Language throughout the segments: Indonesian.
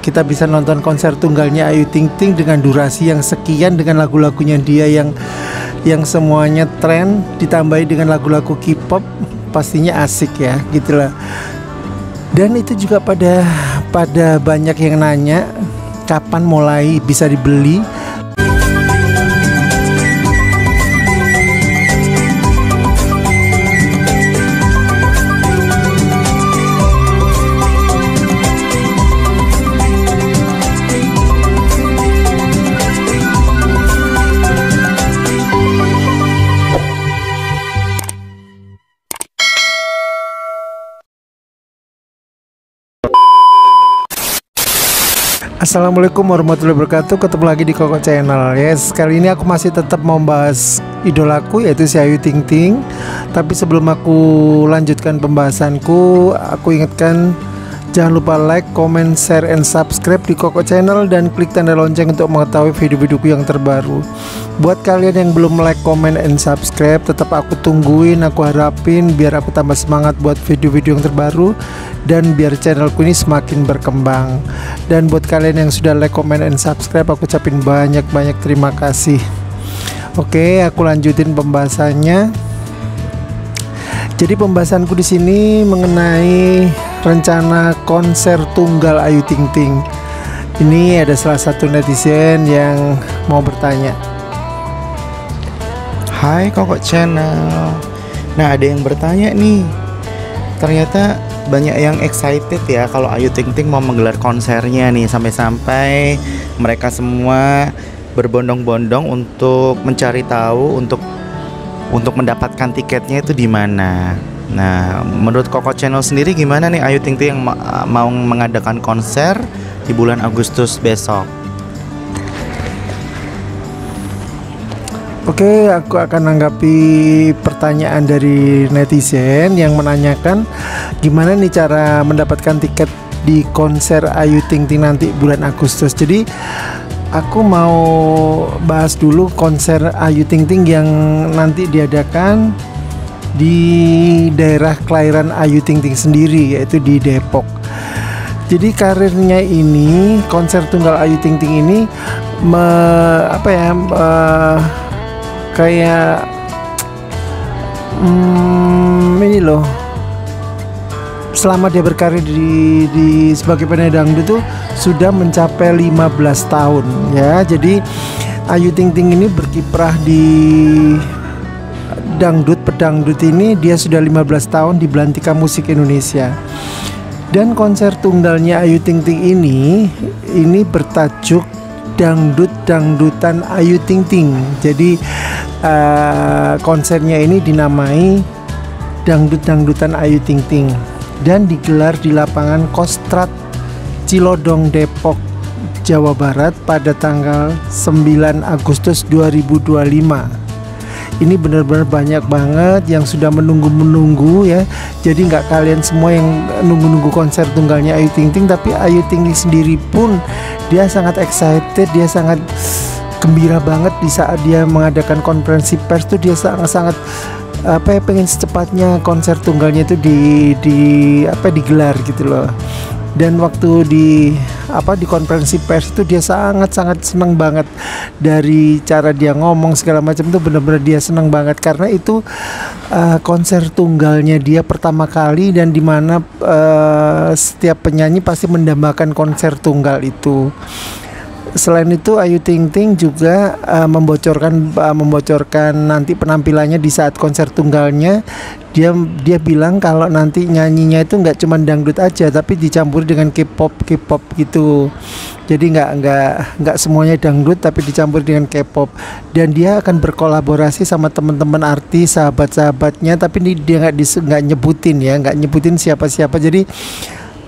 kita bisa nonton konser tunggalnya Ayu Ting Ting dengan durasi yang sekian, dengan lagu-lagunya dia yang semuanya tren, ditambahi dengan lagu-lagu K-pop, pastinya asik ya, gitulah. Dan itu juga pada banyak yang nanya kapan mulai bisa dibeli. Assalamualaikum warahmatullahi wabarakatuh. Ketemu lagi di Koko Channel. Yes, kali ini aku masih tetap membahas idolaku, yaitu si Ayu Ting Ting. Tapi sebelum aku lanjutkan pembahasanku, aku ingatkan jangan lupa like, comment, share, and subscribe di Koko Channel, dan klik tanda lonceng untuk mengetahui video-videoku yang terbaru. Buat kalian yang belum like, comment, and subscribe, tetap aku tungguin, aku harapin biar aku tambah semangat buat video-video yang terbaru dan biar channelku ini semakin berkembang. Dan buat kalian yang sudah like, comment, and subscribe, aku ucapin banyak-banyak terima kasih. Oke, aku lanjutin pembahasannya. Jadi pembahasanku di sini mengenai rencana konser tunggal Ayu Ting Ting. Ini ada salah satu netizen yang mau bertanya. Hai Koko Channel. Nah, ada yang bertanya nih. Ternyata banyak yang excited ya kalau Ayu Ting Ting mau menggelar konsernya nih, sampai-sampai mereka semua berbondong-bondong untuk mencari tahu untuk mendapatkan tiketnya itu di mana. Nah, menurut Koko Channel sendiri gimana nih Ayu Ting Ting yang mau mengadakan konser di bulan Agustus besok? Oke, aku akan anggapi pertanyaan dari netizen yang menanyakan gimana nih cara mendapatkan tiket di konser Ayu Ting Ting nanti bulan Agustus. Jadi aku mau bahas dulu konser Ayu Ting Ting yang nanti diadakan di daerah kelahiran Ayu Ting Ting sendiri, yaitu di Depok. Jadi karirnya ini, konser tunggal Ayu Ting Ting ini kayak ini loh, selama dia berkarir di sebagai penyanyi dangdut itu sudah mencapai 15 tahun ya. Jadi Ayu Ting Ting ini berkiprah di pedangdut ini dia sudah 15 tahun di belantika musik Indonesia. Dan konser tunggalnya Ayu Ting Ting ini bertajuk Dangdutan Ayu Ting Ting. Jadi konsernya ini dinamai Dangdutan Ayu Ting Ting dan digelar di lapangan Kostrad Cilodong, Depok, Jawa Barat pada tanggal 9 Agustus 2025. Ini benar-benar banyak banget yang sudah menunggu ya. Jadi nggak kalian semua yang nunggu konser tunggalnya Ayu Ting Ting, tapi Ayu Ting Ting sendiri pun dia sangat excited, dia sangat gembira banget di saat dia mengadakan konferensi pers tuh. Dia sangat pengen secepatnya konser tunggalnya itu digelar gitu loh. Dan waktu di konferensi pers itu dia sangat senang banget, dari cara dia ngomong segala macam tuh benar-benar dia senang banget, karena itu konser tunggalnya dia pertama kali, dan dimana setiap penyanyi pasti mendambakan konser tunggal itu. Selain itu Ayu Ting Ting juga membocorkan nanti penampilannya di saat konser tunggalnya. Dia bilang kalau nanti nyanyinya itu nggak cuma dangdut aja, tapi dicampur dengan K-pop gitu. Jadi nggak semuanya dangdut, tapi dicampur dengan K-pop. Dan dia akan berkolaborasi sama teman-teman artis, sahabat-sahabatnya, tapi dia nggak nyebutin siapa-siapa. Jadi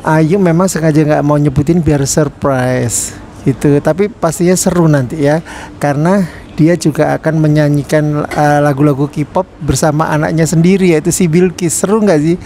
Ayu memang sengaja nggak mau nyebutin biar surprise gitu. Tapi pastinya seru nanti ya, karena dia juga akan menyanyikan lagu-lagu K-pop bersama anaknya sendiri, yaitu si Bilkis. Seru nggak sih?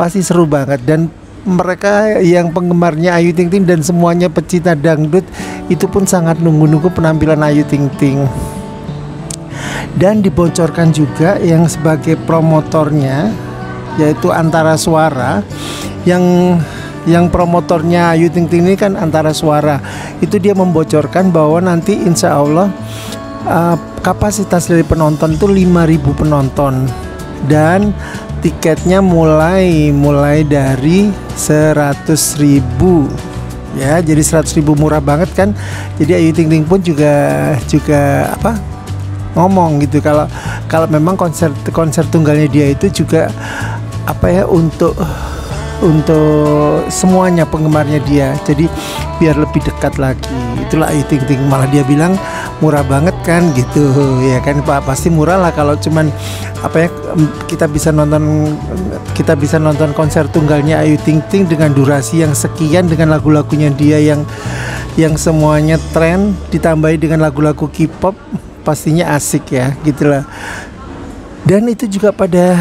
Pasti seru banget. Dan mereka yang penggemarnya Ayu Ting Ting dan semuanya pecinta dangdut itu pun sangat nunggu-nunggu penampilan Ayu Ting Ting. Dan dibocorkan juga yang sebagai promotornya, yaitu Antara Suara, yang Yang promotornya Ayu Ting Ting ini kan Antara Suara. Itu dia membocorkan bahwa nanti insya Allah kapasitas dari penonton itu 5.000 penonton. Dan tiketnya mulai dari 100.000 ya, jadi 100.000 murah banget kan. Jadi Ayu Ting Ting pun juga apa ngomong gitu, kalau memang konser tunggalnya dia itu juga apa ya, untuk semuanya penggemarnya dia, jadi biar lebih dekat lagi. Itulah Ayu Ting Ting, malah dia bilang murah banget kan gitu ya kan Pak, pasti murah lah kalau cuman apa ya, kita bisa nonton konser tunggalnya Ayu Ting Ting dengan durasi yang sekian, dengan lagu-lagunya dia yang semuanya tren, ditambahi dengan lagu-lagu K-pop, pastinya asik ya gitulah. Dan itu juga pada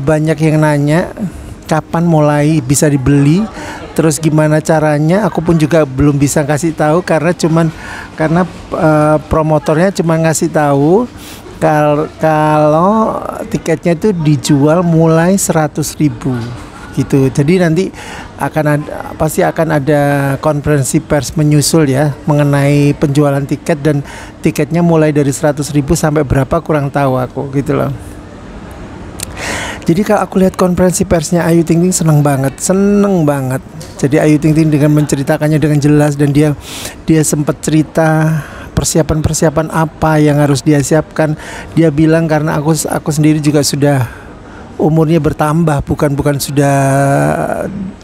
banyak yang nanya kapan mulai bisa dibeli, terus gimana caranya. Aku pun juga belum bisa kasih tahu karena promotornya cuma ngasih tahu kalau tiketnya itu dijual mulai 100.000 gitu. Jadi nanti pasti akan ada konferensi pers menyusul ya mengenai penjualan tiket, dan tiketnya mulai dari 100.000 sampai berapa kurang tahu aku gitu loh. Jadi kalau aku lihat konferensi persnya Ayu Ting Ting seneng banget. Jadi Ayu Ting Ting dengan menceritakannya dengan jelas, dan dia sempat cerita persiapan apa yang harus dia siapkan. Dia bilang karena aku sendiri juga sudah umurnya bertambah, bukan sudah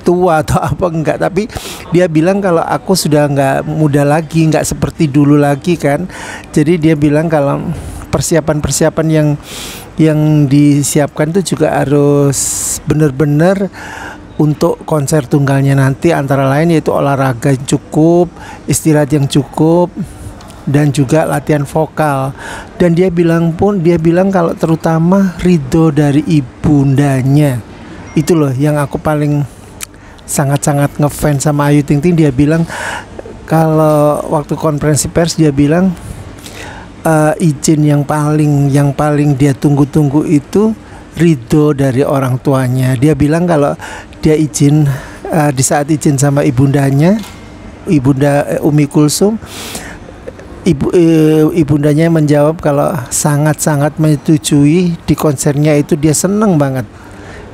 tua atau apa, enggak, tapi dia bilang kalau aku sudah enggak muda lagi, enggak seperti dulu lagi kan. Jadi dia bilang kalau persiapan yang disiapkan itu juga harus benar-benar untuk konser tunggalnya nanti, antara lain yaitu olahraga yang cukup, istirahat yang cukup, dan juga latihan vokal. Dan dia bilang kalau terutama ridho dari ibundanya, itu loh yang aku paling sangat-sangat ngefans sama Ayu Ting Ting. Dia bilang kalau waktu konferensi pers dia bilang izin yang paling dia tunggu-tunggu itu ridho dari orang tuanya. Dia bilang kalau dia izin di saat izin sama ibunda Umi Kulsum, ibundanya menjawab kalau sangat-sangat menyetujui di konsernya itu, dia seneng banget.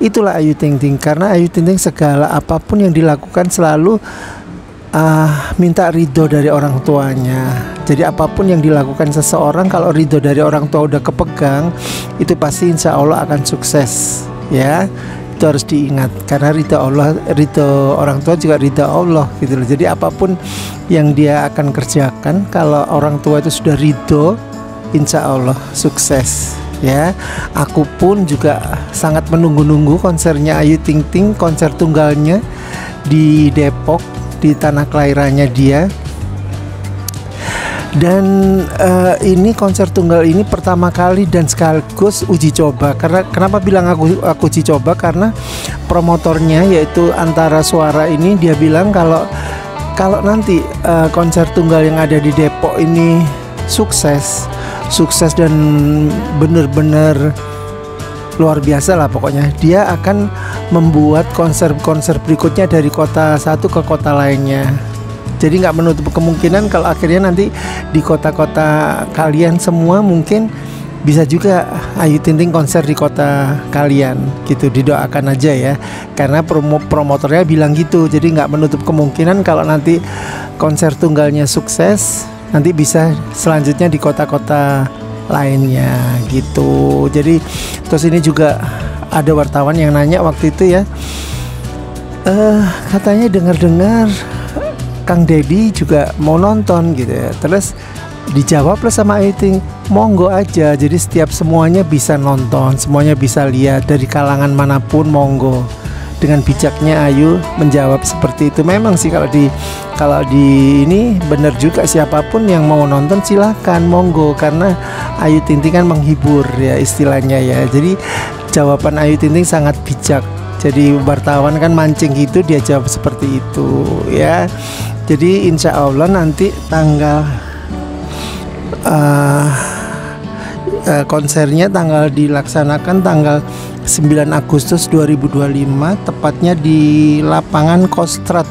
Itulah Ayu Ting Ting, karena Ayu Ting Ting segala apapun yang dilakukan selalu minta ridho dari orang tuanya. Jadi apapun yang dilakukan seseorang, kalau ridho dari orang tua udah kepegang, itu pasti insya Allah akan sukses ya. Itu harus diingat, karena ridho orang tua juga ridho Allah gitu loh. Jadi apapun yang dia akan kerjakan, kalau orang tua itu sudah ridho, insya Allah sukses ya. Aku pun juga sangat menunggu-nunggu konsernya Ayu Ting Ting, konser tunggalnya di Depok, di tanah kelahirannya dia. Dan ini konser tunggal ini pertama kali dan sekaligus uji coba. Karena kenapa bilang aku uji coba, karena promotornya yaitu Antara Suara ini, dia bilang kalau nanti konser tunggal yang ada di Depok ini sukses dan bener-bener luar biasa lah pokoknya, dia akan membuat konser berikutnya dari kota satu ke kota lainnya. Jadi nggak menutup kemungkinan kalau akhirnya nanti di kota-kota kalian semua mungkin bisa juga Ayu Ting Ting konser di kota kalian gitu. Didoakan aja ya, karena promotornya bilang gitu. Jadi nggak menutup kemungkinan kalau nanti konser tunggalnya sukses, nanti bisa selanjutnya di kota-kota lainnya gitu. Jadi terus ini juga ada wartawan yang nanya waktu itu ya, katanya dengar-dengar Kang Deddy juga mau nonton gitu ya. Terus dijawab lah sama Ayu Ting, monggo aja. Jadi setiap semuanya bisa nonton, semuanya bisa lihat dari kalangan manapun, monggo. Dengan bijaknya Ayu menjawab seperti itu. Memang sih kalau di ini benar juga, siapapun yang mau nonton silahkan, monggo, karena Ayu Ting Ting kan menghibur ya istilahnya ya. Jadi jawaban Ayu Ting Ting sangat bijak. Jadi wartawan kan mancing gitu, dia jawab seperti itu ya. Jadi insya Allah nanti tanggal konsernya dilaksanakan tanggal 9 Agustus 2025, tepatnya di lapangan Kostrad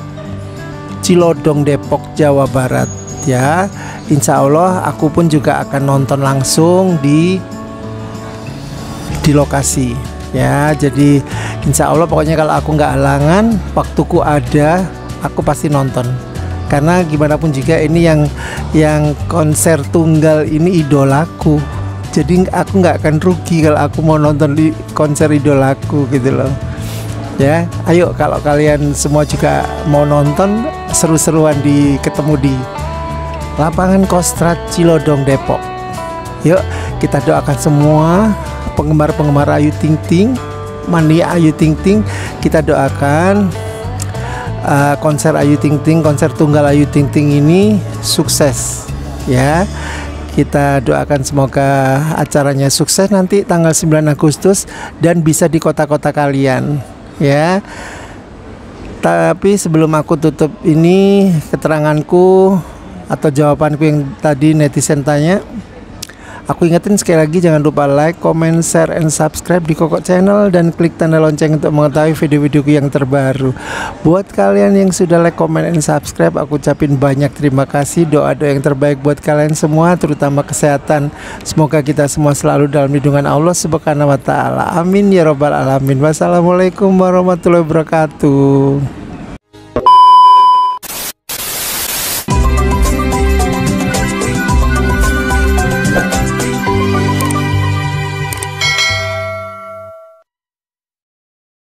Cilodong, Depok, Jawa Barat ya. Insya Allah aku pun juga akan nonton langsung di lokasi ya. Jadi insya Allah pokoknya kalau aku nggak halangan, waktuku ada, aku pasti nonton. Karena gimana pun juga ini yang konser tunggal ini idolaku. Jadi aku nggak akan rugi kalau aku mau nonton di konser idolaku gitu loh. Ya, ayo kalau kalian semua juga mau nonton seru-seruan ketemu di lapangan Kostrad Cilodong, Depok. Yuk kita doakan semua penggemar-penggemar Ayu Ting Ting, mania Ayu Ting Ting, kita doakan konser Ayu Ting Ting, konser tunggal Ayu Ting Ting ini sukses ya. Kita doakan semoga acaranya sukses nanti tanggal 9 Agustus dan bisa di kota-kota kalian ya. Tapi sebelum aku tutup ini keteranganku atau jawabanku yang tadi netizen tanya, aku ingetin sekali lagi, jangan lupa like, comment, share, and subscribe di Kokok Channel dan klik tanda lonceng untuk mengetahui video-videoku yang terbaru. Buat kalian yang sudah like, comment, and subscribe, aku ucapin banyak terima kasih. Doa-doa yang terbaik buat kalian semua, terutama kesehatan. Semoga kita semua selalu dalam lindungan Allah Subhanahu wa Ta'ala. Amin ya Rabbal Alamin. Wassalamualaikum warahmatullahi wabarakatuh.